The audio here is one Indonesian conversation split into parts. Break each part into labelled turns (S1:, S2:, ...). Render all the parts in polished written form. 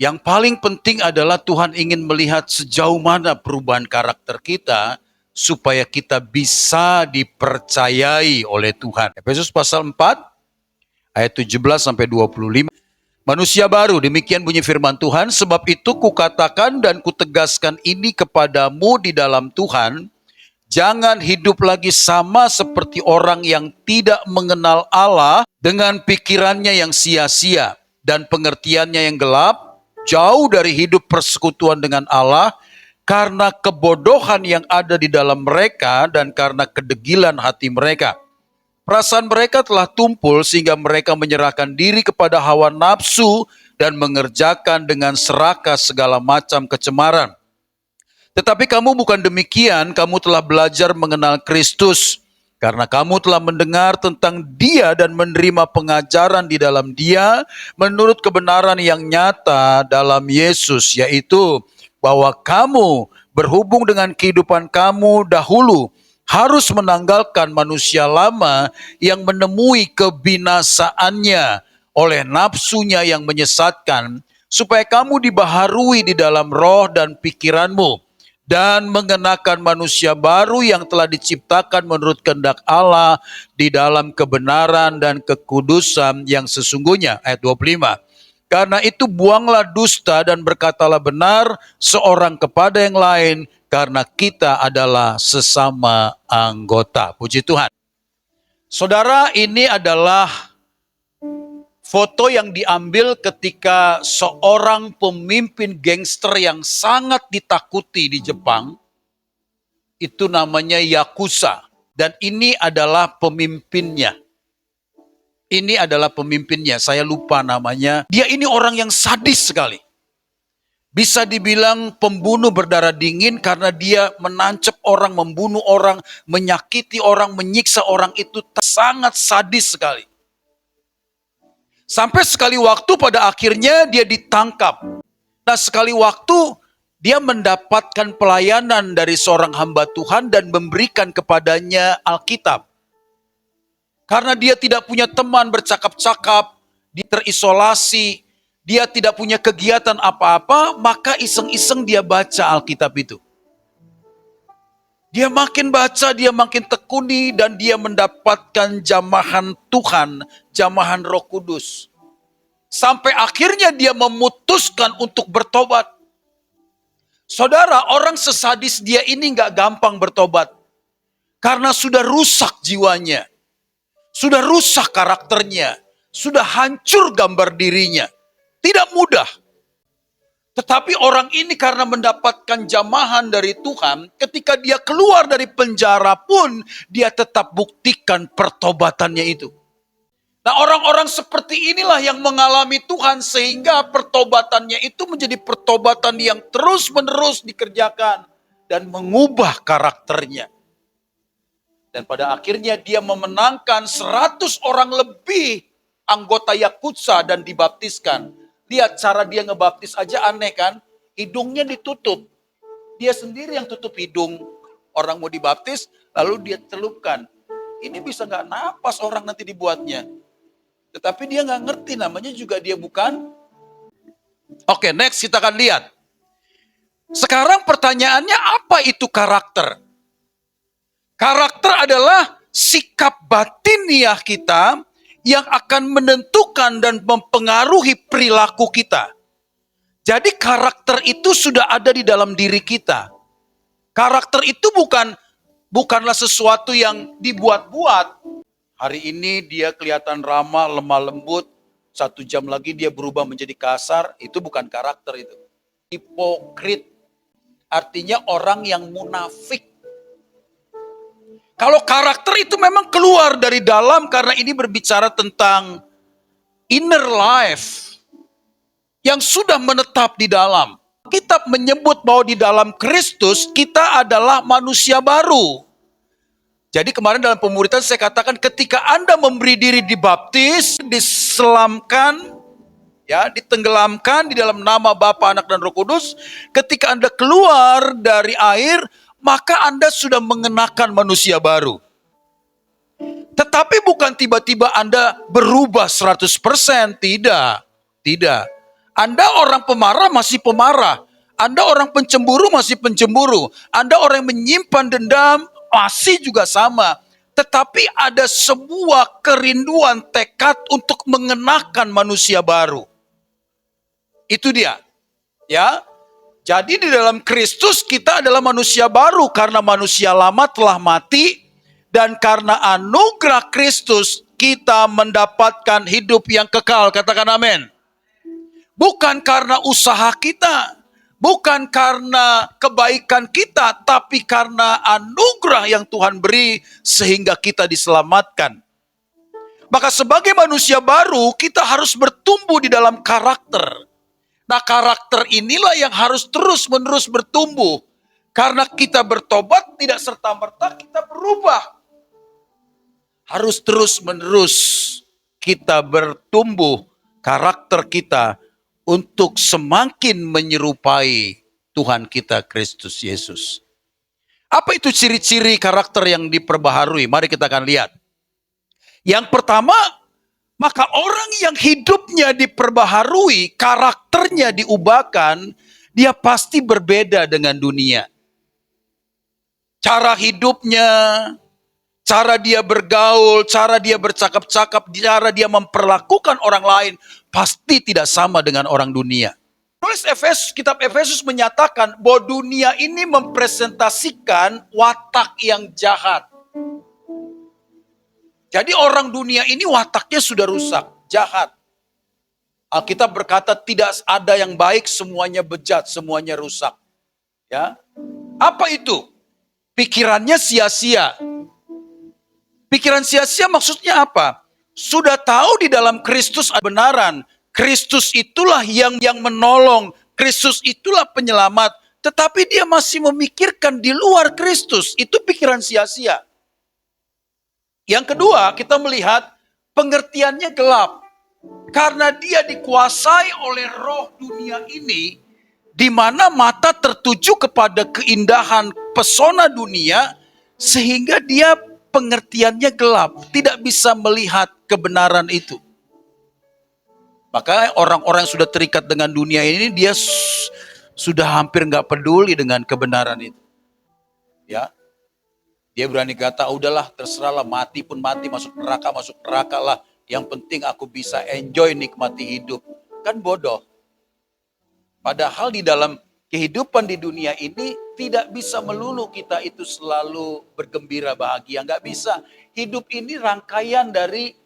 S1: Yang paling penting adalah Tuhan ingin melihat sejauh mana perubahan karakter kita supaya kita bisa dipercayai oleh Tuhan. Efesus pasal 4 ayat 17 sampai 25. Manusia baru, demikian bunyi firman Tuhan, sebab itu kukatakan dan kutegaskan ini kepadamu di dalam Tuhan, jangan hidup lagi sama seperti orang yang tidak mengenal Allah dengan pikirannya yang sia-sia dan pengertiannya yang gelap, jauh dari hidup persekutuan dengan Allah, karena kebodohan yang ada di dalam mereka dan karena kedegilan hati mereka. Perasaan mereka telah tumpul sehingga mereka menyerahkan diri kepada hawa nafsu dan mengerjakan dengan serakah segala macam kecemaran. Tetapi kamu bukan demikian, kamu telah belajar mengenal Kristus. Karena kamu telah mendengar tentang Dia dan menerima pengajaran di dalam Dia menurut kebenaran yang nyata dalam Yesus, yaitu bahwa kamu berhubung dengan kehidupan kamu dahulu harus menanggalkan manusia lama yang menemui kebinasaannya oleh nafsunya yang menyesatkan, supaya kamu dibaharui di dalam roh dan pikiranmu, dan mengenakan manusia baru yang telah diciptakan menurut kehendak Allah di dalam kebenaran dan kekudusan yang sesungguhnya. Ayat 25. Karena itu buanglah dusta dan berkatalah benar seorang kepada yang lain, karena kita adalah sesama anggota. Puji Tuhan. Saudara, ini adalah foto yang diambil ketika seorang pemimpin gangster yang sangat ditakuti di Jepang, itu namanya Yakuza. Dan ini adalah pemimpinnya. Ini adalah pemimpinnya, saya lupa namanya. Dia ini orang yang sadis sekali. Bisa dibilang pembunuh berdarah dingin karena dia menancap orang, membunuh orang, menyakiti orang, menyiksa orang, itu sangat sadis sekali. Sampai sekali waktu pada akhirnya dia ditangkap. Nah, sekali waktu dia mendapatkan pelayanan dari seorang hamba Tuhan dan memberikan kepadanya Alkitab. Karena dia tidak punya teman bercakap-cakap, dia terisolasi, dia tidak punya kegiatan apa-apa, maka iseng-iseng dia baca Alkitab itu. Dia makin baca, dia makin tekuni, dan dia mendapatkan jamahan Tuhan, jamahan Roh Kudus. Sampai akhirnya dia memutuskan untuk bertobat. Saudara, orang sesadis dia ini gak gampang bertobat. Karena sudah rusak jiwanya. Sudah rusak karakternya. Sudah hancur gambar dirinya. Tidak mudah. Tetapi orang ini karena mendapatkan jamahan dari Tuhan, ketika dia keluar dari penjara pun, dia tetap buktikan pertobatannya itu. Nah, orang-orang seperti inilah yang mengalami Tuhan, sehingga pertobatannya itu menjadi pertobatan yang terus-menerus dikerjakan dan mengubah karakternya. Dan pada akhirnya dia memenangkan 100 orang lebih anggota Yakuza dan dibaptiskan. Lihat cara dia ngebaptis aja aneh kan? Hidungnya ditutup. Dia sendiri yang tutup hidung. Orang mau dibaptis, lalu dia celupkan. Ini bisa gak napas orang nanti dibuatnya. Tetapi dia gak ngerti, namanya juga dia bukan. Oke, next kita akan lihat. Sekarang pertanyaannya, apa itu karakter? Karakter adalah sikap batiniah kita yang akan menentukan dan mempengaruhi perilaku kita. Jadi karakter itu sudah ada di dalam diri kita. Karakter itu bukanlah sesuatu yang dibuat-buat. Hari ini dia kelihatan ramah, lemah lembut. 1 jam lagi dia berubah menjadi kasar. Itu bukan karakter itu. Hipokrit. Artinya orang yang munafik. Kalau karakter itu memang keluar dari dalam, karena ini berbicara tentang inner life yang sudah menetap di dalam. Kitab menyebut bahwa di dalam Kristus kita adalah manusia baru. Jadi kemarin dalam pemuritan saya katakan, ketika Anda memberi diri dibaptis, diselamkan, ya, ditenggelamkan di dalam nama Bapa, Anak, dan Roh Kudus, ketika Anda keluar dari air, maka Anda sudah mengenakan manusia baru. Tetapi bukan tiba-tiba Anda berubah 100%, tidak. Anda orang pemarah masih pemarah. Anda orang pencemburu masih pencemburu. Anda orang yang menyimpan dendam masih juga sama. Tetapi ada sebuah kerinduan tekad untuk mengenakan manusia baru. Itu dia. Ya. Jadi di dalam Kristus kita adalah manusia baru karena manusia lama telah mati dan karena anugerah Kristus kita mendapatkan hidup yang kekal. Katakan amin. Bukan karena usaha kita, bukan karena kebaikan kita, tapi karena anugerah yang Tuhan beri sehingga kita diselamatkan. Maka sebagai manusia baru kita harus bertumbuh di dalam karakter. Nah, karakter inilah yang harus terus-menerus bertumbuh. Karena kita bertobat tidak serta-merta kita berubah. Harus terus-menerus kita bertumbuh karakter kita untuk semakin menyerupai Tuhan kita Kristus Yesus. Apa itu ciri-ciri karakter yang diperbaharui? Mari kita akan lihat. Yang pertama, maka orang yang hidupnya diperbaharui, karakternya diubahkan, dia pasti berbeda dengan dunia. Cara hidupnya, cara dia bergaul, cara dia bercakap-cakap, cara dia memperlakukan orang lain, pasti tidak sama dengan orang dunia. Tulis kitab Efesus menyatakan bahwa dunia ini mempresentasikan watak yang jahat. Jadi orang dunia ini wataknya sudah rusak, jahat. Alkitab berkata tidak ada yang baik, semuanya bejat, semuanya rusak. Ya. Apa itu? Pikirannya sia-sia. Pikiran sia-sia maksudnya apa? Sudah tahu di dalam Kristus ada kebenaran. Kristus itulah yang menolong. Kristus itulah penyelamat. Tetapi dia masih memikirkan di luar Kristus. Itu pikiran sia-sia. Yang kedua, kita melihat pengertiannya gelap. Karena dia dikuasai oleh roh dunia ini, di mana mata tertuju kepada keindahan pesona dunia, sehingga dia pengertiannya gelap, tidak bisa melihat kebenaran itu. Maka orang-orang yang sudah terikat dengan dunia ini, dia sudah hampir nggak peduli dengan kebenaran itu. Ya. Dia berani kata, udahlah terserahlah, mati pun mati, masuk neraka lah. Yang penting aku bisa enjoy nikmati hidup. Kan bodoh. Padahal di dalam kehidupan di dunia ini tidak bisa melulu kita itu selalu bergembira bahagia. Nggak bisa. Hidup ini rangkaian dari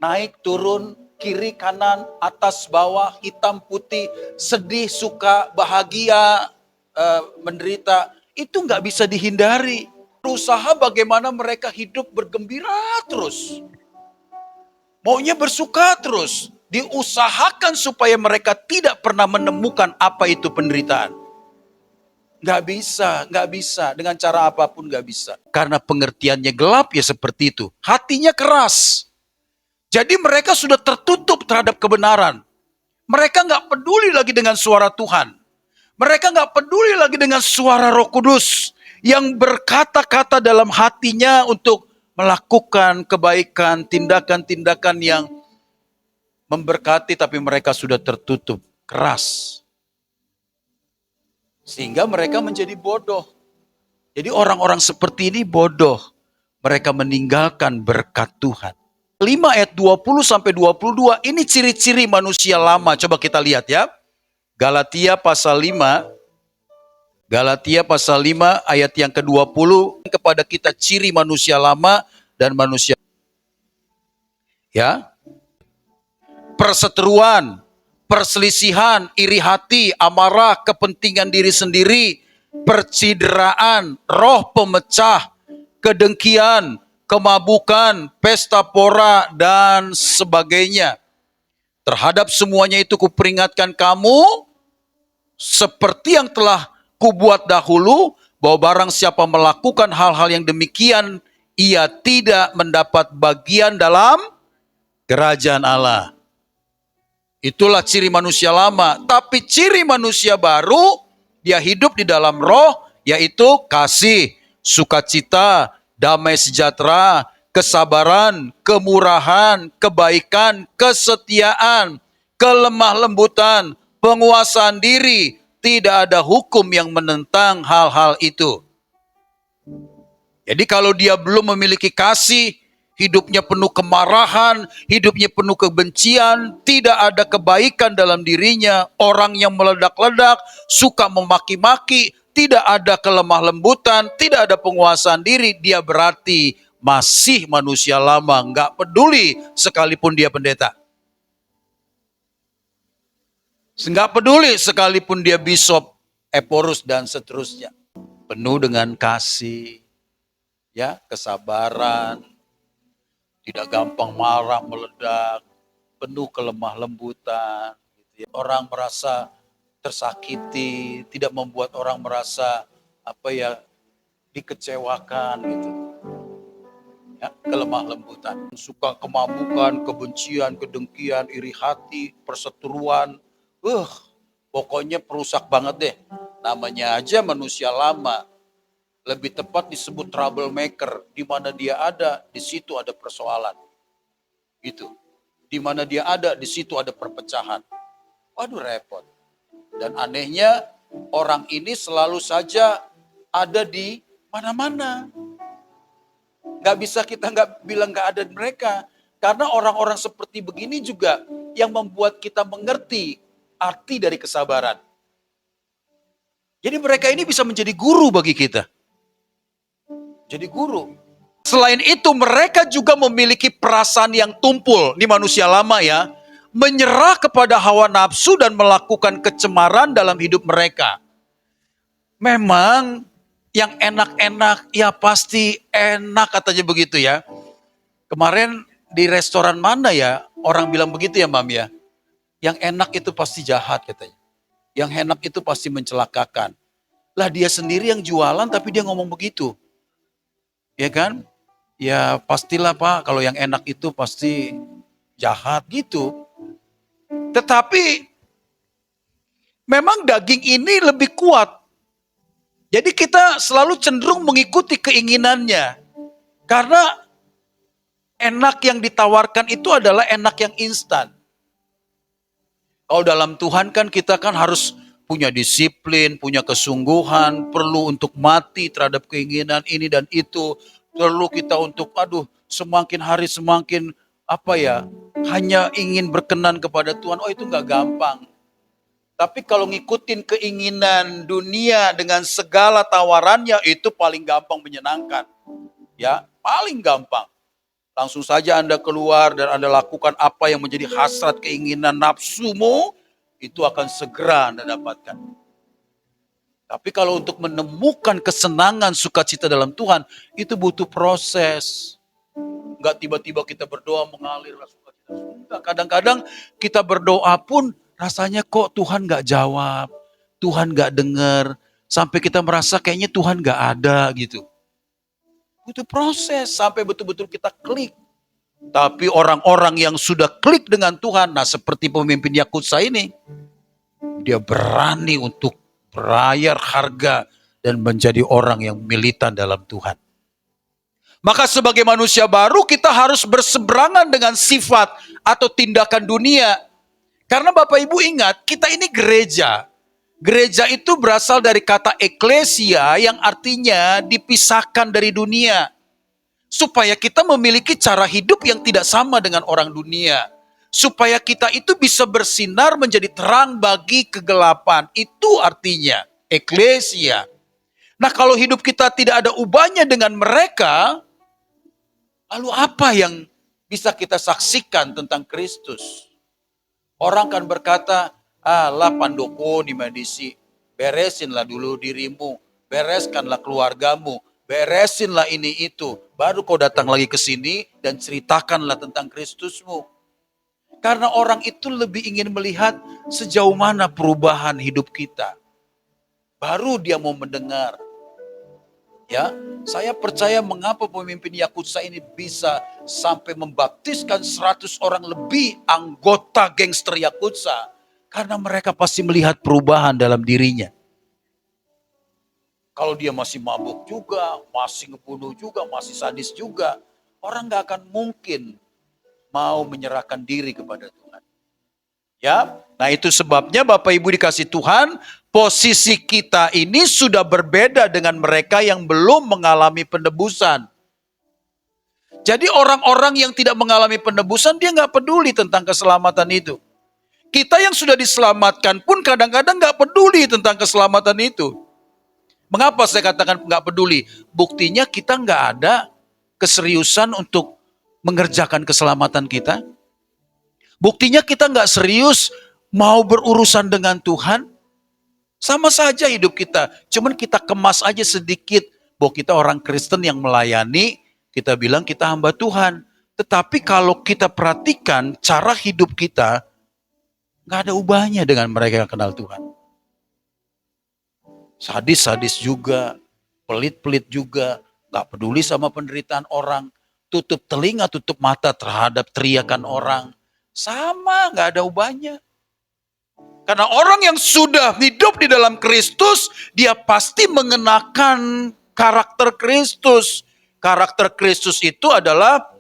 S1: naik turun, kiri kanan, atas bawah, hitam putih, sedih, suka, bahagia, menderita. Itu nggak bisa dihindari. Berusaha bagaimana mereka hidup bergembira terus. Maunya bersuka terus. Diusahakan supaya mereka tidak pernah menemukan apa itu penderitaan. Nggak bisa. Dengan cara apapun nggak bisa. Karena pengertiannya gelap ya seperti itu. Hatinya keras. Jadi mereka sudah tertutup terhadap kebenaran. Mereka nggak peduli lagi dengan suara Tuhan. Mereka nggak peduli lagi dengan suara Roh Kudus yang berkata-kata dalam hatinya untuk melakukan kebaikan, tindakan-tindakan yang memberkati, tapi mereka sudah tertutup, keras. Sehingga mereka menjadi bodoh. Jadi orang-orang seperti ini bodoh. Mereka meninggalkan berkat Tuhan. 5 ayat 20-22, ini ciri-ciri manusia lama. Coba kita lihat ya. Galatia pasal 5 ayat yang ke-20 kepada kita ciri manusia lama dan manusia. Ya. Perseteruan, perselisihan, iri hati, amarah, kepentingan diri sendiri, percideraan, roh pemecah, kedengkian, kemabukan, pesta pora, dan sebagainya. Terhadap semuanya itu kuperingatkan kamu, seperti yang telah kubuat dahulu, bahwa barang siapa melakukan hal-hal yang demikian, ia tidak mendapat bagian dalam kerajaan Allah. Itulah ciri manusia lama. Tapi ciri manusia baru, dia hidup di dalam roh, yaitu kasih, sukacita, damai sejahtera, kesabaran, kemurahan, kebaikan, kesetiaan, kelemah lembutan, penguasaan diri, tidak ada hukum yang menentang hal-hal itu. Jadi kalau dia belum memiliki kasih, hidupnya penuh kemarahan, hidupnya penuh kebencian, tidak ada kebaikan dalam dirinya, orang yang meledak-ledak, suka memaki-maki, tidak ada kelemah lembutan, tidak ada penguasaan diri, dia berarti masih manusia lama, nggak peduli sekalipun dia pendeta. Nggak peduli sekalipun dia bishop, eporus dan seterusnya. Penuh dengan kasih, ya, kesabaran, tidak gampang marah, meledak, penuh kelemah lembutan. Gitu ya. Orang merasa tersakiti, tidak membuat orang merasa dikecewakan gitu. Ya, kelemah lembutan, suka kemabukan, kebencian, kedengkian, iri hati, perseteruan, pokoknya perusak banget deh. Namanya aja manusia lama, lebih tepat disebut troublemaker. Di mana dia ada, di situ ada persoalan. Gitu. Di mana dia ada, di situ ada perpecahan. Waduh, repot. Dan anehnya, orang ini selalu saja ada di mana-mana. Gak bisa kita bilang gak ada mereka. Karena orang-orang seperti begini juga yang membuat kita mengerti arti dari kesabaran. Jadi mereka ini bisa menjadi guru bagi kita. Jadi guru. Selain itu mereka juga memiliki perasaan yang tumpul. Ini manusia lama ya. Menyerah kepada hawa nafsu dan melakukan kecemaran dalam hidup mereka. Memang yang enak-enak ya pasti enak katanya begitu ya. Kemarin di restoran mana ya orang bilang begitu ya Mam ya. Yang enak itu pasti jahat katanya. Yang enak itu pasti mencelakakan. Lah dia sendiri yang jualan tapi dia ngomong begitu. Ya kan? Ya pastilah Pak, kalau yang enak itu pasti jahat gitu. Tetapi memang daging ini lebih kuat. Jadi kita selalu cenderung mengikuti keinginannya. Karena enak yang ditawarkan itu adalah enak yang instan. Kalau dalam Tuhan kan kita kan harus punya disiplin, punya kesungguhan, perlu untuk mati terhadap keinginan ini dan itu. Perlu kita untuk semakin hari semakin hanya ingin berkenan kepada Tuhan. Oh itu gak gampang. Tapi kalau ngikutin keinginan dunia dengan segala tawarannya itu paling gampang menyenangkan. Ya, paling gampang. Langsung saja Anda keluar dan Anda lakukan apa yang menjadi hasrat keinginan nafsumu, itu akan segera Anda dapatkan. Tapi kalau untuk menemukan kesenangan sukacita dalam Tuhan, itu butuh proses. Enggak tiba-tiba kita berdoa mengalir sukacita. Enggak, kadang-kadang kita berdoa pun rasanya kok Tuhan enggak jawab, Tuhan enggak dengar, sampai kita merasa kayaknya Tuhan enggak ada gitu. Butuh proses sampai betul-betul kita klik. Tapi orang-orang yang sudah klik dengan Tuhan, nah seperti pemimpin Yakutsa ini, dia berani untuk berbayar harga dan menjadi orang yang militan dalam Tuhan. Maka sebagai manusia baru kita harus berseberangan dengan sifat atau tindakan dunia. Karena Bapak Ibu ingat, kita ini gereja. Gereja itu berasal dari kata eklesia yang artinya dipisahkan dari dunia. Supaya kita memiliki cara hidup yang tidak sama dengan orang dunia. Supaya kita itu bisa bersinar menjadi terang bagi kegelapan. Itu artinya eklesia. Nah kalau hidup kita tidak ada ubahnya dengan mereka, lalu apa yang bisa kita saksikan tentang Kristus? Orang kan berkata, lah Pandoko di Madisi, beresinlah dulu dirimu, bereskanlah keluargamu, beresinlah ini itu, baru kau datang lagi ke sini dan ceritakanlah tentang Kristusmu. Karena orang itu lebih ingin melihat sejauh mana perubahan hidup kita. Baru dia mau mendengar. Ya, saya percaya mengapa pemimpin Yakutsa ini bisa sampai membaptiskan 100 orang lebih anggota gangster Yakutsa. Karena mereka pasti melihat perubahan dalam dirinya. Kalau dia masih mabuk juga, masih ngebunuh juga, masih sadis juga, orang gak akan mungkin mau menyerahkan diri kepada Tuhan. Ya, nah itu sebabnya Bapak Ibu dikasih Tuhan, posisi kita ini sudah berbeda dengan mereka yang belum mengalami penebusan. Jadi orang-orang yang tidak mengalami penebusan, dia nggak peduli tentang keselamatan itu. Kita yang sudah diselamatkan pun kadang-kadang nggak peduli tentang keselamatan itu. Mengapa saya katakan nggak peduli? Buktinya kita nggak ada keseriusan untuk mengerjakan keselamatan kita. Buktinya kita nggak serius mau berurusan dengan Tuhan. Sama saja hidup kita. Cuman kita kemas aja sedikit bahwa kita orang Kristen yang melayani, kita bilang kita hamba Tuhan. Tetapi kalau kita perhatikan cara hidup kita, nggak ada ubahnya dengan mereka yang kenal Tuhan. Sadis-sadis juga, pelit-pelit juga, nggak peduli sama penderitaan orang, tutup telinga, tutup mata terhadap teriakan orang. Sama, nggak ada ubahnya. Karena orang yang sudah hidup di dalam Kristus, dia pasti mengenakan karakter Kristus. Karakter Kristus itu adalah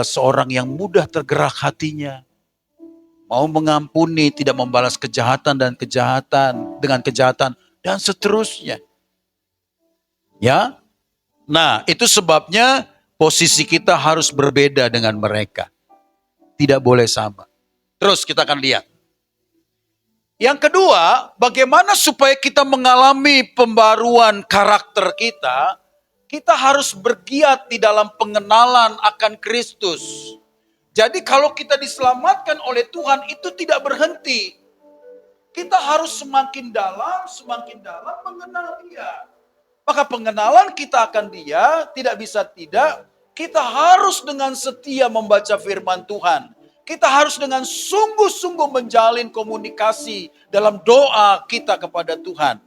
S1: seorang yang mudah tergerak hatinya. Mau mengampuni, tidak membalas kejahatan dan kejahatan dengan kejahatan dan seterusnya. Ya. Nah, itu sebabnya posisi kita harus berbeda dengan mereka. Tidak boleh sama. Terus kita akan lihat. Yang kedua, bagaimana supaya kita mengalami pembaruan karakter kita, kita harus bergiat di dalam pengenalan akan Kristus. Jadi kalau kita diselamatkan oleh Tuhan itu tidak berhenti. Kita harus semakin dalam mengenal Dia. Maka pengenalan kita akan Dia tidak bisa tidak, kita harus dengan setia membaca firman Tuhan. Kita harus dengan sungguh-sungguh menjalin komunikasi dalam doa kita kepada Tuhan.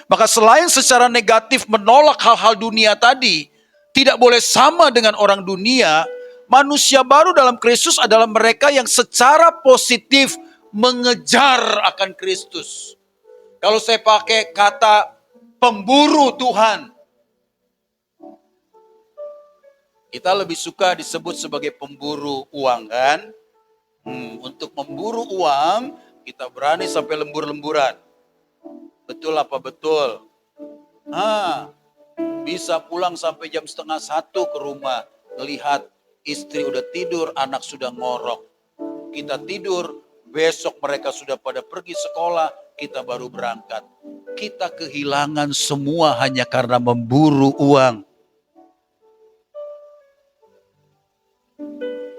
S1: Maka selain secara negatif menolak hal-hal dunia tadi, tidak boleh sama dengan orang dunia, manusia baru dalam Kristus adalah mereka yang secara positif mengejar akan Kristus. Kalau saya pakai kata pemburu Tuhan, kita lebih suka disebut sebagai pemburu uang kan? Untuk memburu uang, kita berani sampai lembur-lemburan. Betul apa betul? Bisa pulang sampai jam 12:30 ke rumah. Melihat istri udah tidur, anak sudah ngorok. Kita tidur, besok mereka sudah pada pergi sekolah, kita baru berangkat. Kita kehilangan semua hanya karena memburu uang.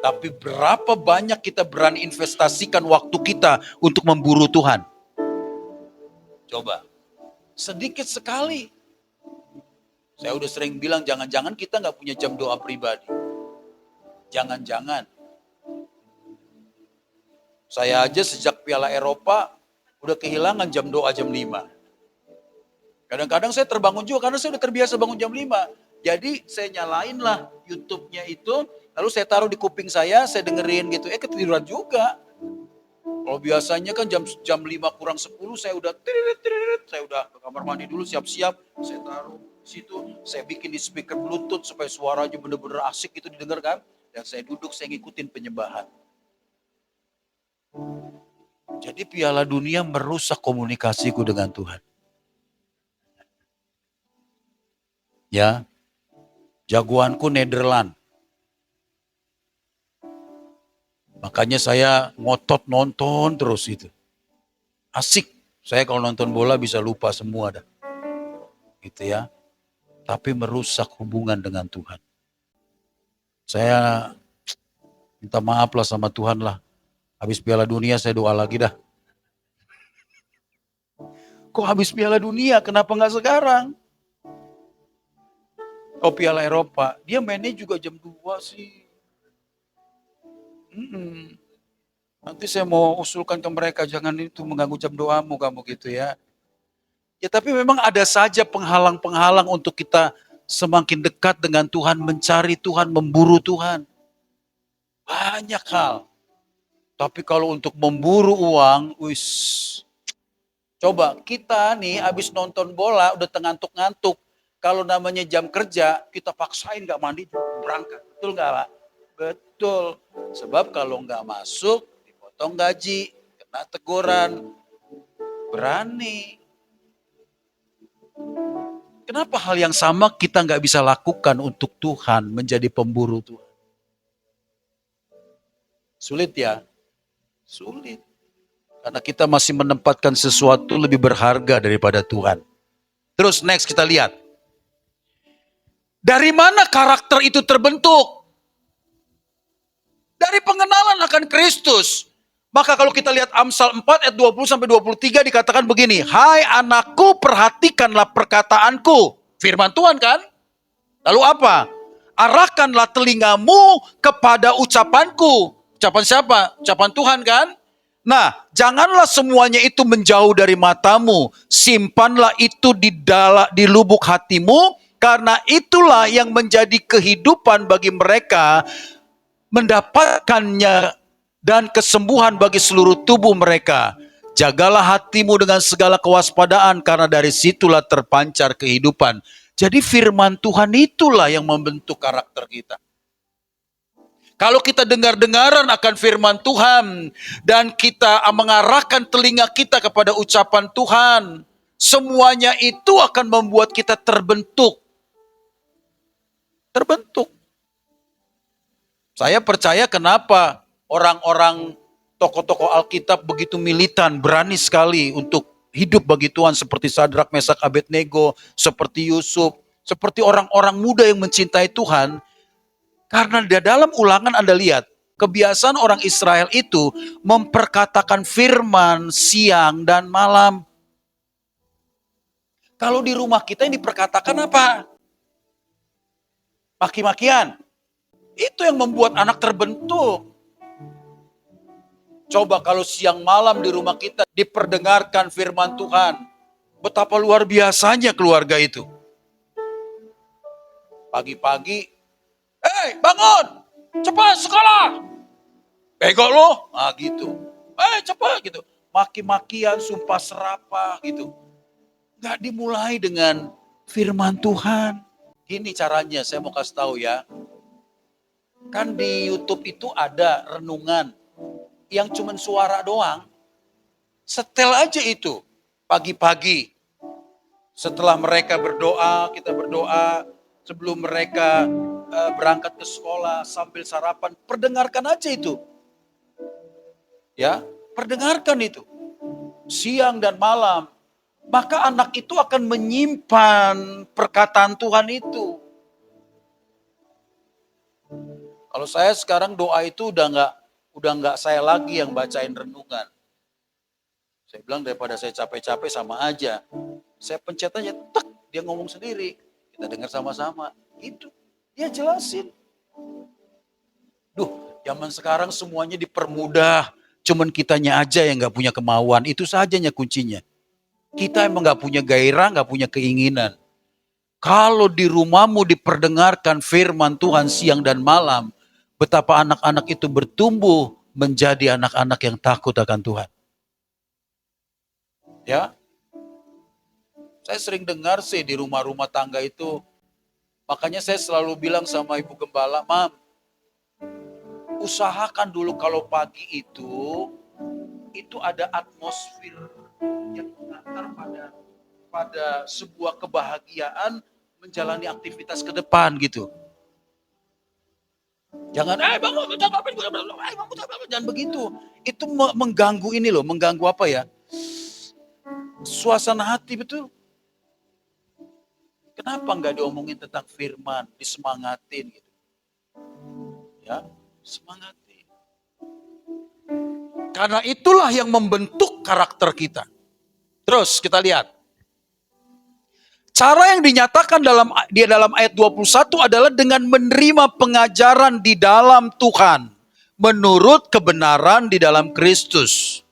S1: Tapi berapa banyak kita berani investasikan waktu kita untuk memburu Tuhan? Coba, sedikit sekali. Saya udah sering bilang jangan-jangan kita nggak punya jam doa pribadi. Jangan-jangan. Saya aja sejak Piala Eropa udah kehilangan jam doa jam 5. Kadang-kadang saya terbangun juga karena saya udah terbiasa bangun jam 5. Jadi saya nyalain lah YouTube-nya itu, lalu saya taruh di kuping saya dengerin gitu. Ketiduran juga. Kalau biasanya kan jam 5 kurang 10 saya udah saya udah ke kamar mandi dulu siap-siap, saya taruh situ, saya bikin di speaker Bluetooth supaya suaranya bener-bener asik itu didengar kan. Dan saya duduk, saya ngikutin penyembahan. Jadi Piala Dunia merusak komunikasiku dengan Tuhan. Ya, jagoanku Nederland. Makanya saya ngotot nonton terus itu. Asik. Saya kalau nonton bola bisa lupa semua dah. Gitu ya. Tapi merusak hubungan dengan Tuhan. Saya minta maaf lah sama Tuhan lah. Habis Piala Dunia saya doa lagi dah. Kok habis Piala Dunia? Kenapa nggak sekarang? Oh Piala Eropa, dia mainnya juga jam 2 sih. Nanti saya mau usulkan ke mereka, jangan itu mengganggu jam doamu kamu gitu ya. Ya tapi memang ada saja penghalang-penghalang untuk kita semakin dekat dengan Tuhan, mencari Tuhan, memburu Tuhan. Banyak hal. Tapi kalau untuk memburu uang, coba kita nih habis nonton bola udah ngantuk-ngantuk. Kalau namanya jam kerja, kita paksain gak mandi berangkat. Betul gak Pak? Betul. Sebab kalau gak masuk, potong gaji, kena teguran, berani. Kenapa hal yang sama kita nggak bisa lakukan untuk Tuhan, menjadi pemburu Tuhan? Sulit ya? Sulit. Karena kita masih menempatkan sesuatu lebih berharga daripada Tuhan. Terus next kita lihat. Dari mana karakter itu terbentuk? Dari pengenalan akan Kristus. Maka kalau kita lihat Amsal 4 ayat 20-23 dikatakan begini. Hai anakku, perhatikanlah perkataanku. Firman Tuhan kan? Lalu apa? Arahkanlah telingamu kepada ucapanku. Ucapan siapa? Ucapan Tuhan kan? Nah, janganlah semuanya itu menjauh dari matamu. Simpanlah itu di lubuk hatimu. Karena itulah yang menjadi kehidupan bagi mereka, mendapatkannya dan kesembuhan bagi seluruh tubuh mereka. Jagalah hatimu dengan segala kewaspadaan, karena dari situlah terpancar kehidupan. Jadi firman Tuhan itulah yang membentuk karakter kita. Kalau kita dengar-dengaran akan firman Tuhan, dan kita mengarahkan telinga kita kepada ucapan Tuhan, semuanya itu akan membuat kita terbentuk. Terbentuk. Saya percaya kenapa orang-orang tokoh-tokoh Alkitab begitu militan, berani sekali untuk hidup bagi Tuhan, seperti Sadrak, Mesak, Abednego, seperti Yusuf, seperti orang-orang muda yang mencintai Tuhan. Karena di dalam Ulangan Anda lihat, kebiasaan orang Israel itu memperkatakan firman siang dan malam. Kalau di rumah kita yang diperkatakan apa? Maki-makian. Itu yang membuat anak terbentuk. Coba kalau siang malam di rumah kita diperdengarkan firman Tuhan. Betapa luar biasanya keluarga itu. Pagi-pagi, bangun, cepat sekolah. Bego lo, gitu. Cepat gitu. Maki-makian, sumpah serapah gitu. Gak dimulai dengan firman Tuhan. Gini caranya, saya mau kasih tahu ya. Kan di YouTube itu ada renungan yang cuman suara doang. Setel aja itu pagi-pagi. Setelah mereka berdoa, kita berdoa. Sebelum mereka berangkat ke sekolah sambil sarapan, perdengarkan aja itu. Ya, perdengarkan itu. Siang dan malam. Maka anak itu akan menyimpan perkataan Tuhan itu. Kalau saya sekarang doa itu udah nggak saya lagi yang bacain renungan. Saya bilang daripada saya capek-capek sama aja. Saya pencet aja, tek, dia ngomong sendiri. Kita dengar sama-sama. Itu, dia jelasin. Zaman sekarang semuanya dipermudah. Cuman kitanya aja yang nggak punya kemauan. Itu sajanya kuncinya. Kita emang nggak punya gairah, nggak punya keinginan. Kalau di rumahmu diperdengarkan firman Tuhan siang dan malam, betapa anak-anak itu bertumbuh menjadi anak-anak yang takut akan Tuhan. Ya, saya sering dengar sih di rumah-rumah tangga itu, makanya saya selalu bilang sama Ibu Gembala, Mam, usahakan dulu kalau pagi itu ada atmosfer yang mengantar pada sebuah kebahagiaan menjalani aktivitas ke depan gitu. Jangan, bangun, jangan begitu. Itu mengganggu ini loh, mengganggu apa ya? Suasana hati betul. Kenapa nggak diomongin tentang firman, disemangatin gitu? Ya, semangatin. Karena itulah yang membentuk karakter kita. Terus kita lihat. Cara yang dinyatakan di dalam ayat 21 adalah dengan menerima pengajaran di dalam Tuhan. Menurut kebenaran di dalam Kristus.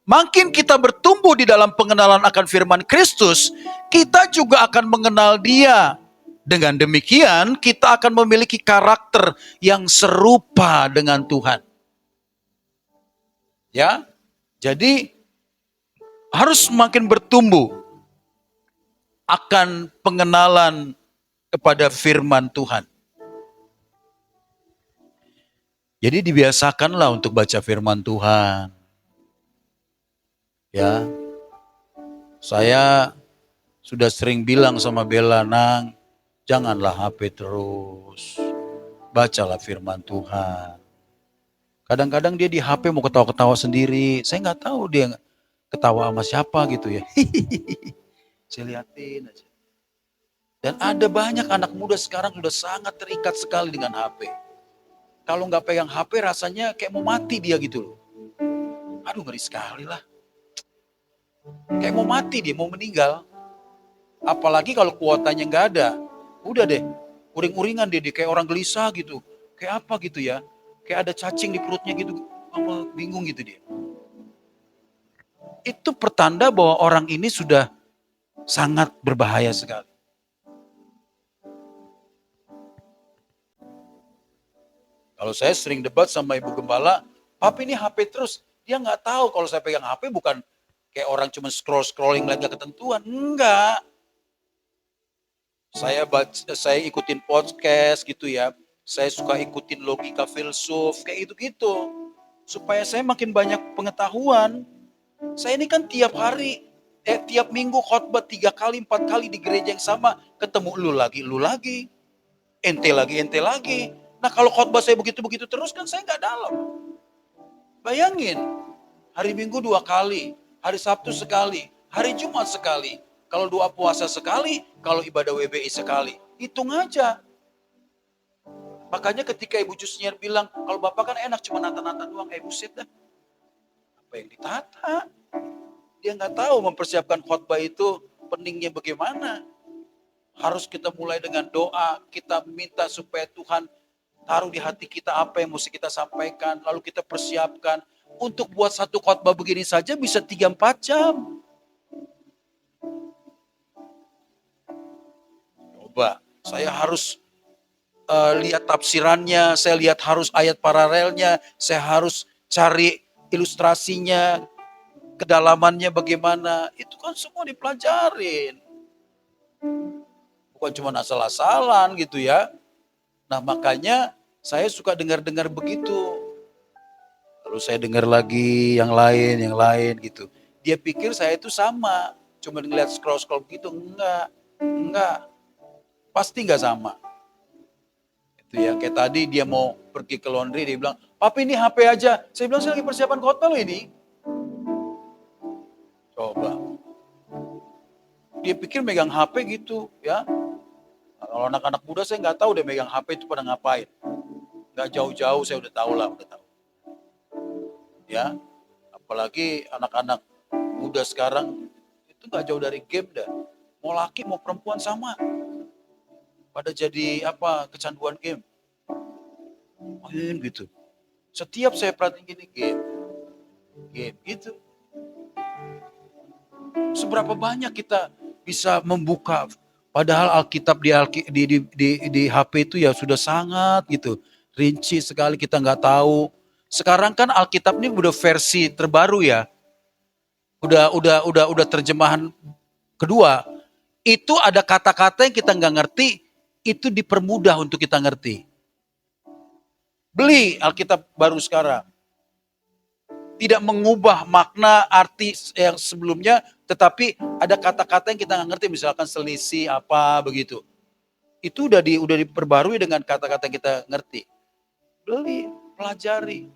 S1: Makin kita bertumbuh di dalam pengenalan akan firman Kristus, kita juga akan mengenal Dia. Dengan demikian, kita akan memiliki karakter yang serupa dengan Tuhan. Ya, jadi harus semakin bertumbuh akan pengenalan kepada firman Tuhan. Jadi dibiasakanlah untuk baca firman Tuhan. Ya, saya sudah sering bilang sama Bella, Nang, janganlah HP terus. Bacalah firman Tuhan. Kadang-kadang dia di HP mau ketawa-ketawa sendiri. Saya nggak tahu dia ketawa sama siapa gitu ya. Saya liatin aja. Dan ada banyak anak muda sekarang sudah sangat terikat sekali dengan HP. Kalau nggak pegang HP rasanya kayak mau mati dia gitu loh. Aduh ngeri sekali lah. Kayak mau mati dia, mau meninggal. Apalagi kalau kuotanya nggak ada. Udah deh, uring-uringan dia kayak orang gelisah gitu. Kayak apa gitu ya. Kayak ada cacing di perutnya gitu. Apa bingung gitu dia. Itu pertanda bahwa orang ini sudah sangat berbahaya sekali. Kalau saya sering debat sama Ibu Gembala, Papi ini HP terus. Dia nggak tahu kalau saya pegang HP bukan kayak orang cuma scrolling lagi ketentuan. Enggak. Saya ikutin podcast gitu ya. Saya suka ikutin logika filsuf kayak gitu-gitu. Supaya saya makin banyak pengetahuan. Saya ini kan tiap hari, tiap minggu khotbah 3 kali, 4 kali di gereja yang sama. Ketemu lu lagi. Ente lagi. Nah kalau khotbah saya begitu-begitu terus kan saya nggak dalam. Bayangin, hari Minggu 2 kali, hari Sabtu sekali, hari Jumat sekali. Kalau doa puasa sekali, kalau ibadah WBI sekali. Hitung aja. Makanya ketika Ibu Jusnier bilang, kalau Bapak kan enak cuma nata-nata doang. Buset dah. Apa yang ditata? Dia nggak tahu mempersiapkan khotbah itu pentingnya bagaimana. Harus kita mulai dengan doa, kita minta supaya Tuhan taruh di hati kita apa yang mesti kita sampaikan, lalu kita persiapkan. Untuk buat satu khotbah begini saja bisa 3-4 jam. Coba, saya harus lihat tafsirannya, saya lihat harus ayat paralelnya, saya harus cari ilustrasinya, kedalamannya bagaimana. Itu kan semua dipelajarin. Bukan cuma asal-asalan gitu ya. Nah makanya saya suka dengar-dengar begitu. Lalu saya dengar lagi yang lain gitu. Dia pikir saya itu sama. Cuma ngeliat scroll-scroll begitu. Enggak. Pasti enggak sama. Itu ya, kayak tadi dia mau pergi ke laundry, dia bilang, Papi ini HP aja. Saya bilang, saya lagi persiapan khotbah loh ini. Coba. Dia pikir megang HP gitu ya. Kalau anak-anak muda saya nggak tahu dia megang HP itu pada ngapain. Nggak jauh-jauh saya udah tahu lah, udah tahu. Ya, apalagi anak-anak muda sekarang itu nggak jauh dari game dah. Mau laki mau perempuan sama. Pada jadi apa kecanduan game. Main gitu. Setiap saya perhatiin gini game gitu. Seberapa banyak kita bisa membuka, padahal Alkitab di HP itu ya sudah sangat gitu rinci sekali, kita nggak tahu. Sekarang kan Alkitab ini udah versi terbaru ya, udah terjemahan kedua. Itu ada kata-kata yang kita nggak ngerti, itu dipermudah untuk kita ngerti. Beli Alkitab baru sekarang. Tidak mengubah makna arti yang sebelumnya, tetapi ada kata-kata yang kita nggak ngerti, misalkan selisih apa begitu. Itu udah diperbarui dengan kata-kata yang kita ngerti. Beli, pelajari.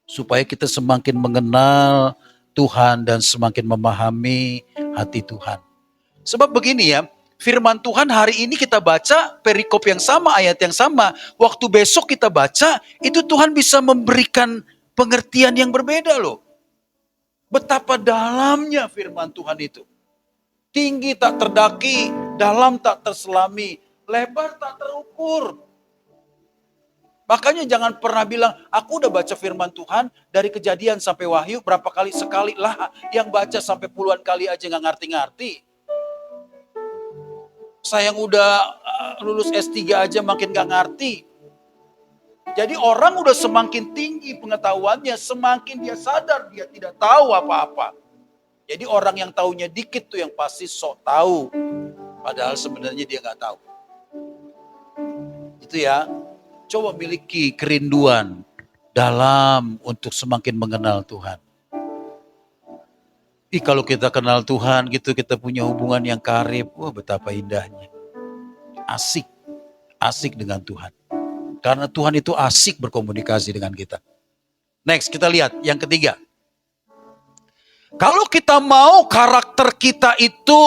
S1: Supaya kita semakin mengenal Tuhan dan semakin memahami hati Tuhan. Sebab begini ya, firman Tuhan hari ini kita baca perikop yang sama, ayat yang sama. Waktu besok kita baca, itu Tuhan bisa memberikan pengertian yang berbeda loh. Betapa dalamnya firman Tuhan itu. Tinggi tak terdaki, dalam tak terselami, lebar tak terukur. Makanya jangan pernah bilang, aku udah baca firman Tuhan dari Kejadian sampai Wahyu berapa kali, sekali lah. Yang baca sampai puluhan kali aja gak ngerti-ngerti. Saya yang udah lulus S3 aja makin gak ngerti. Jadi orang udah semakin tinggi pengetahuannya, semakin dia sadar dia tidak tahu apa-apa. Jadi orang yang taunya dikit tuh yang pasti sok tahu. Padahal sebenarnya dia gak tahu. Itu ya. Coba miliki kerinduan dalam untuk semakin mengenal Tuhan. Kalau kita kenal Tuhan gitu, kita punya hubungan yang karib, wah betapa indahnya. Asik dengan Tuhan. Karena Tuhan itu asik berkomunikasi dengan kita. Next, kita lihat yang ketiga. Kalau kita mau karakter kita itu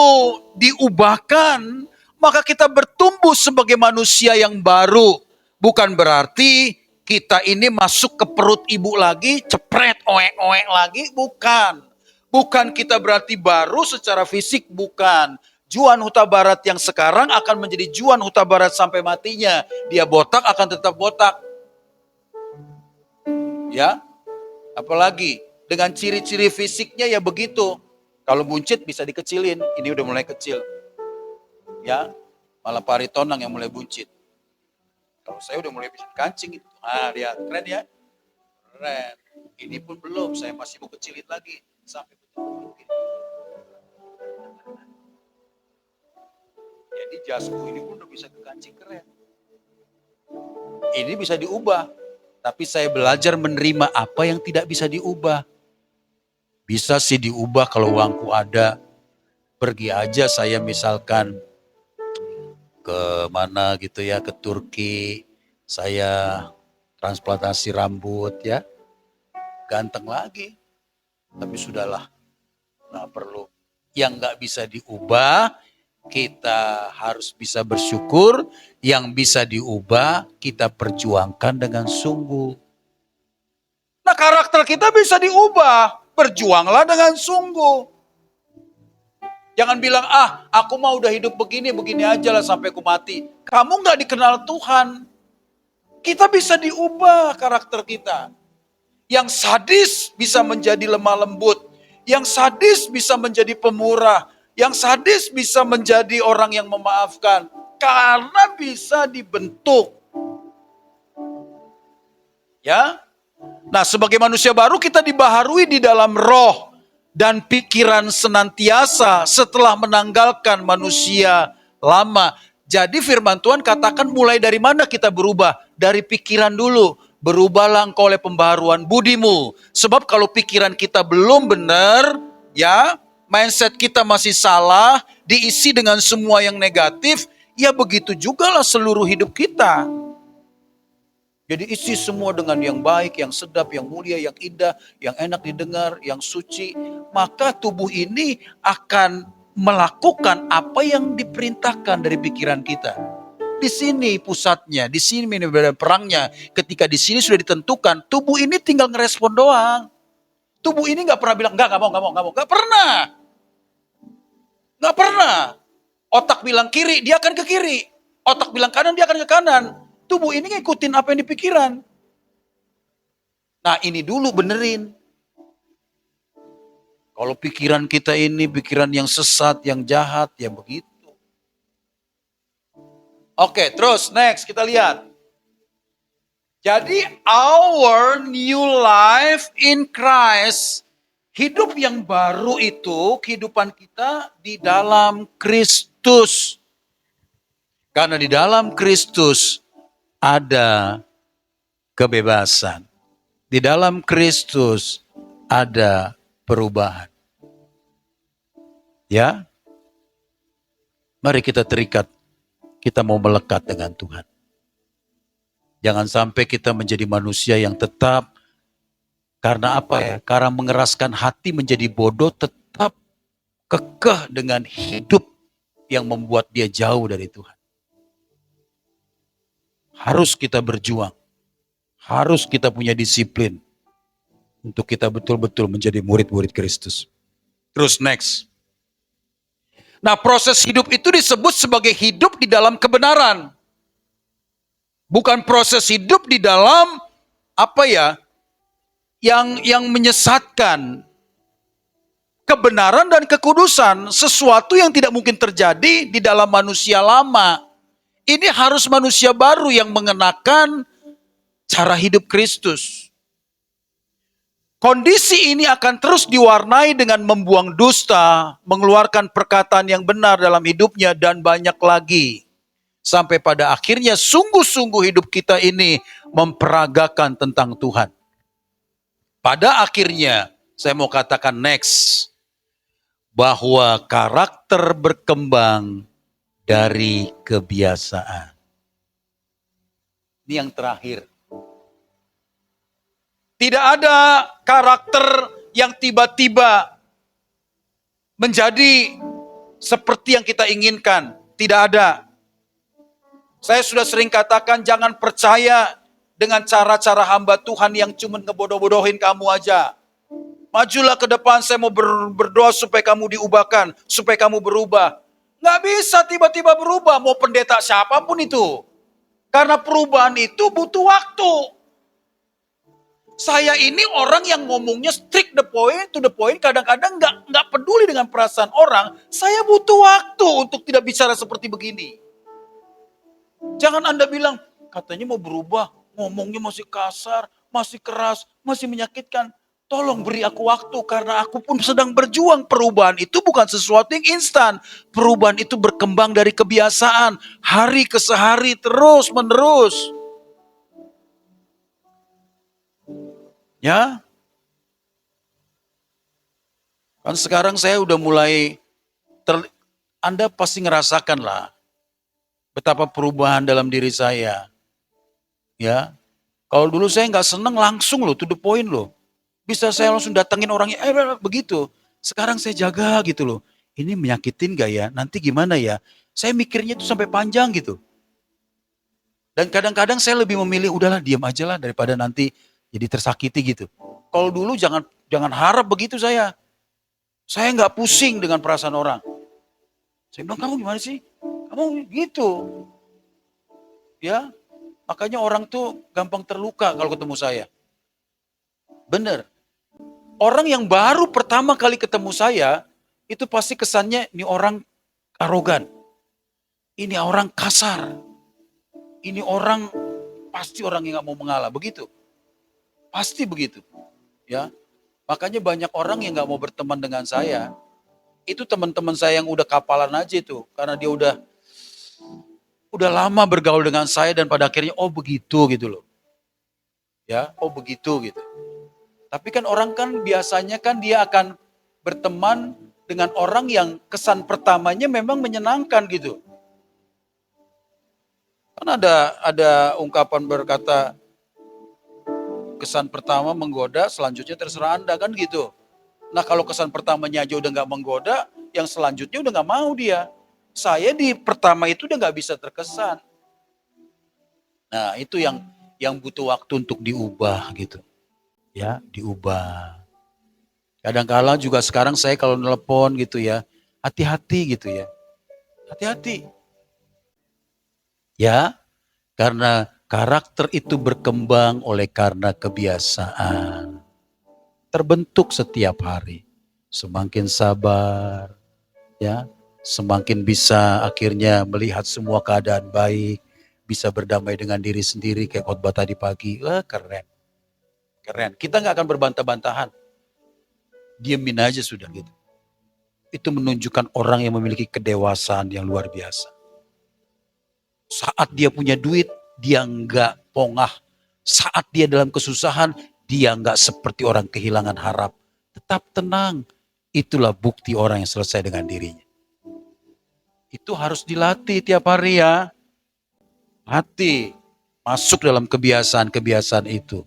S1: diubahkan, maka kita bertumbuh sebagai manusia yang baru. Bukan berarti kita ini masuk ke perut ibu lagi, cepret, oek-oek lagi, bukan. Bukan kita berarti baru secara fisik, bukan. Juan Huta Barat yang sekarang akan menjadi Juan Huta Barat sampai matinya. Dia botak akan tetap botak. Ya, apalagi dengan ciri-ciri fisiknya ya begitu. Kalau buncit bisa dikecilin, ini udah mulai kecil. Ya, malah Pak Aritonang yang mulai buncit. Kalau saya udah mulai bisa kancing itu. Ah, lihat, keren ya? Keren. Ini pun belum, saya masih mau kecilin lagi. Sampai betul-betul begini. Jadi jasku ini pun udah bisa kekancing keren. Ini bisa diubah. Tapi saya belajar menerima apa yang tidak bisa diubah. Bisa sih diubah kalau uangku ada. Pergi aja saya misalkan ke mana gitu ya, ke Turki. Saya transplantasi rambut ya. Ganteng lagi. Tapi sudahlah, nggak perlu. Yang nggak bisa diubah, kita harus bisa bersyukur. Yang bisa diubah, kita perjuangkan dengan sungguh. Nah, karakter kita bisa diubah. Berjuanglah dengan sungguh. Jangan bilang, aku mau udah hidup begini aja lah sampai aku mati. Kamu nggak dikenal Tuhan. Kita bisa diubah karakter kita. Yang sadis bisa menjadi lemah lembut. Yang sadis bisa menjadi pemurah. Yang sadis bisa menjadi orang yang memaafkan. Karena bisa dibentuk. Ya. Nah, sebagai manusia baru kita dibaharui di dalam roh dan pikiran senantiasa setelah menanggalkan manusia lama. Jadi firman Tuhan katakan mulai dari mana kita berubah? Dari pikiran dulu. Berubahlah engkau oleh pembaharuan budimu. Sebab kalau pikiran kita belum benar, ya, mindset kita masih salah, diisi dengan semua yang negatif, ya begitu jugalah seluruh hidup kita. Jadi isi semua dengan yang baik, yang sedap, yang mulia, yang indah, yang enak didengar, yang suci. Maka tubuh ini akan melakukan apa yang diperintahkan dari pikiran kita. Di sini pusatnya, di sini medan perangnya. Ketika di sini sudah ditentukan, tubuh ini tinggal ngerespon doang. Tubuh ini gak pernah bilang, gak mau. Gak pernah. Gak pernah. Otak bilang kiri, dia akan ke kiri. Otak bilang kanan, dia akan ke kanan. Tubuh ini ngikutin apa yang dipikiran. Nah, ini dulu benerin. Kalau pikiran kita ini pikiran yang sesat, yang jahat, ya begitu. Oke, terus next kita lihat. Jadi our new life in Christ, hidup yang baru itu kehidupan kita di dalam Kristus. Karena di dalam Kristus ada kebebasan. Di dalam Kristus ada perubahan. Ya. Mari kita terikat. Kita mau melekat dengan Tuhan. Jangan sampai kita menjadi manusia yang tetap. Karena apa ya? Karena mengeraskan hati menjadi bodoh, tetap kekeh dengan hidup yang membuat dia jauh dari Tuhan. Harus kita berjuang. Harus kita punya disiplin. Untuk kita betul-betul menjadi murid-murid Kristus. Terus next. Nah, proses hidup itu disebut sebagai hidup di dalam kebenaran. Bukan proses hidup di dalam yang menyesatkan. Kebenaran dan kekudusan sesuatu yang tidak mungkin terjadi di dalam manusia lama. Ini harus manusia baru yang mengenakan cara hidup Kristus. Kondisi ini akan terus diwarnai dengan membuang dusta, mengeluarkan perkataan yang benar dalam hidupnya, dan banyak lagi. Sampai pada akhirnya sungguh-sungguh hidup kita ini memperagakan tentang Tuhan. Pada akhirnya saya mau katakan next, bahwa karakter berkembang dari kebiasaan. Ini yang terakhir. Tidak ada karakter yang tiba-tiba menjadi seperti yang kita inginkan. Tidak ada. Saya sudah sering katakan, jangan percaya dengan cara-cara hamba Tuhan yang cuma ngebodoh-bodohin kamu aja. Majulah ke depan, saya mau berdoa supaya kamu diubahkan, supaya kamu berubah. Nggak bisa tiba-tiba berubah, mau pendeta siapapun itu. Karena perubahan itu butuh waktu. Saya ini orang yang ngomongnya strict the point, to the point, kadang-kadang nggak peduli dengan perasaan orang. Saya butuh waktu untuk tidak bicara seperti begini. Jangan Anda bilang, katanya mau berubah, ngomongnya masih kasar, masih keras, masih menyakitkan. Tolong beri aku waktu, karena aku pun sedang berjuang. Perubahan itu bukan sesuatu yang instan. Perubahan itu berkembang dari kebiasaan. Hari ke sehari, terus menerus. Ya. Kan sekarang saya udah mulai, Anda pasti ngerasakan lah. Betapa perubahan dalam diri saya. Ya. Kalau dulu saya nggak seneng langsung loh, to the point loh. Bisa saya langsung datengin orangnya, begitu. Sekarang saya jaga gitu loh. Ini menyakitin gak ya? Nanti gimana ya? Saya mikirnya itu sampai panjang gitu. Dan kadang-kadang saya lebih memilih, udahlah diam aja lah daripada nanti jadi tersakiti gitu. Kalau dulu jangan harap begitu saya. Saya nggak pusing dengan perasaan orang. Saya bilang, kamu gimana sih? Kamu gitu. Ya, makanya orang tuh gampang terluka kalau ketemu saya. Bener. Orang yang baru pertama kali ketemu saya, itu pasti kesannya ini orang arogan. Ini orang kasar. Ini orang pasti orang yang gak mau mengalah. Begitu. Pasti begitu. Ya. Makanya banyak orang yang gak mau berteman dengan saya. Itu teman-teman saya yang udah kapalan aja itu. Karena dia udah lama bergaul dengan saya dan pada akhirnya oh begitu gitu loh. Ya, oh begitu gitu. Tapi kan orang kan biasanya kan dia akan berteman dengan orang yang kesan pertamanya memang menyenangkan gitu. Kan ada ungkapan berkata, kesan pertama menggoda, selanjutnya terserah Anda kan gitu. Nah kalau kesan pertamanya aja udah gak menggoda, yang selanjutnya udah gak mau dia. Saya di pertama itu udah gak bisa terkesan. Nah itu yang butuh waktu untuk diubah gitu. Ya, diubah. Kadang-kala juga sekarang saya kalau nelpon gitu ya, hati-hati gitu ya. Hati-hati. Ya, karena karakter itu berkembang oleh karena kebiasaan. Terbentuk setiap hari. Semakin sabar, ya, semakin bisa akhirnya melihat semua keadaan baik, bisa berdamai dengan diri sendiri kayak khotbah tadi pagi. Wah, keren. Keren. Kita nggak akan berbantah-bantahan. Diemin aja sudah gitu. Itu menunjukkan orang yang memiliki kedewasaan yang luar biasa. Saat dia punya duit, dia nggak pongah. Saat dia dalam kesusahan, dia nggak seperti orang kehilangan harap. Tetap tenang. Itulah bukti orang yang selesai dengan dirinya. Itu harus dilatih tiap hari ya. Hati masuk dalam kebiasaan-kebiasaan itu.